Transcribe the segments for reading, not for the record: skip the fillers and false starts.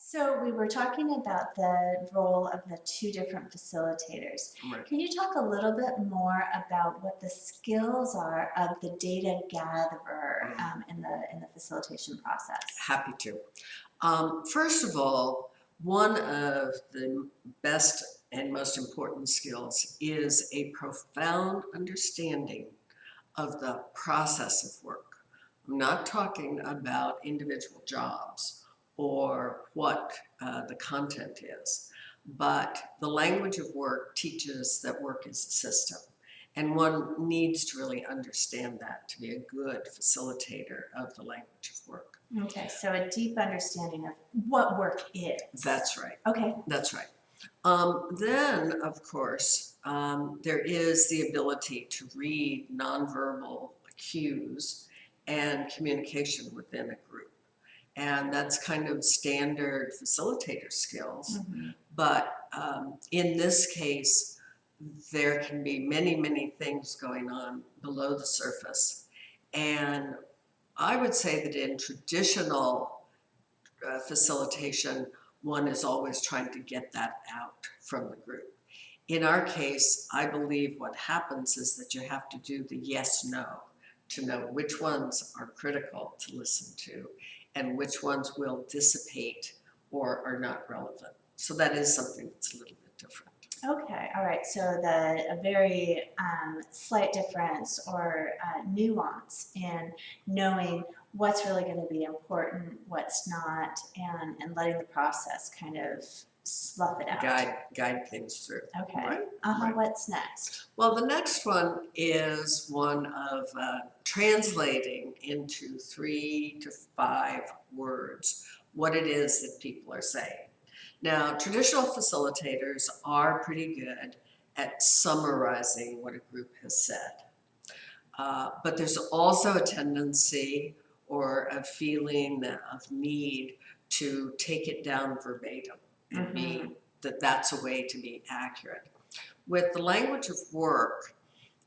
So we were talking about the role of the two different facilitators. Right. Can you talk a little bit more about what the skills are of the data gatherer in the facilitation process? Happy to. First of all, one of the best and most important skills is a profound understanding of the process of work. I'm not talking about individual jobs or what the content is, but the language of work teaches that work is a system. And one needs to really understand that to be a good facilitator of the language of work. Okay, so a deep understanding of what work is. That's right. Okay. That's right. Then, of course, there is the ability to read nonverbal cues and communication within a group. And that's kind of standard facilitator skills. Mm-hmm. But in this case, there can be many, many things going on below the surface. And I would say that in traditional facilitation, one is always trying to get that out from the group. In our case, I believe what happens is that you have to do the yes-no to know which ones are critical to listen to and which ones will dissipate or are not relevant. So that is something that's a little bit different. Okay, all right. So a very slight difference or nuance in knowing what's really going to be important, what's not, and letting the process kind of slough it out. Guide things through. Okay. Right. Right. What's next? Well, the next one is one of translating into 3 to 5 words what it is that people are saying. Now, traditional facilitators are pretty good at summarizing what a group has said. But there's also a tendency or a feeling of need to take it down verbatim and be that that's a way to be accurate. With the language of work,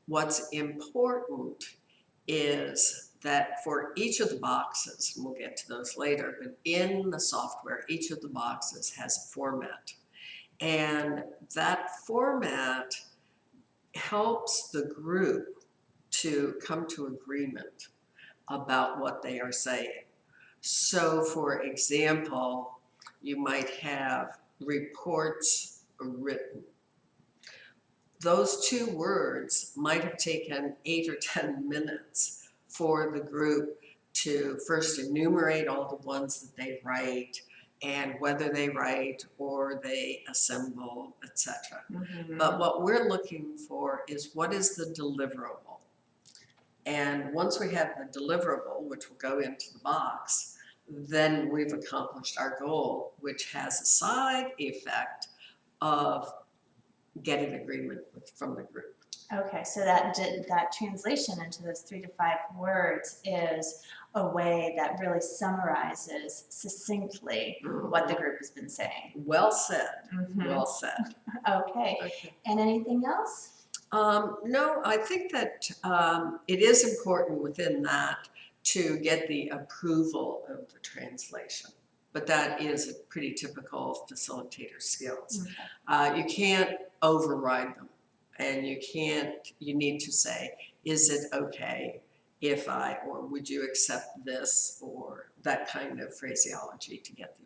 what's important is that for each of the boxes, and we'll get to those later, but in the software, each of the boxes has a format. And that format helps the group to come to agreement about what they are saying. So for example, you might have reports written. Those 2 words might have taken 8 or 10 minutes for the group to first enumerate all the ones that they write and whether they write or they assemble, etc. But what we're looking for is what is the deliverable. And once we have the deliverable, which will go into the box, then we've accomplished our goal, which has a side effect of getting agreement from the group. Okay, so that translation into those 3 to 5 words is a way that really summarizes succinctly what the group has been saying. Well said. Well said. Okay. And anything else? No, I think that it is important within that to get the approval of the translation. But that is a pretty typical facilitator skills. You can't override them. And you need to say, is it okay if or would you accept this, or that kind of phraseology to get the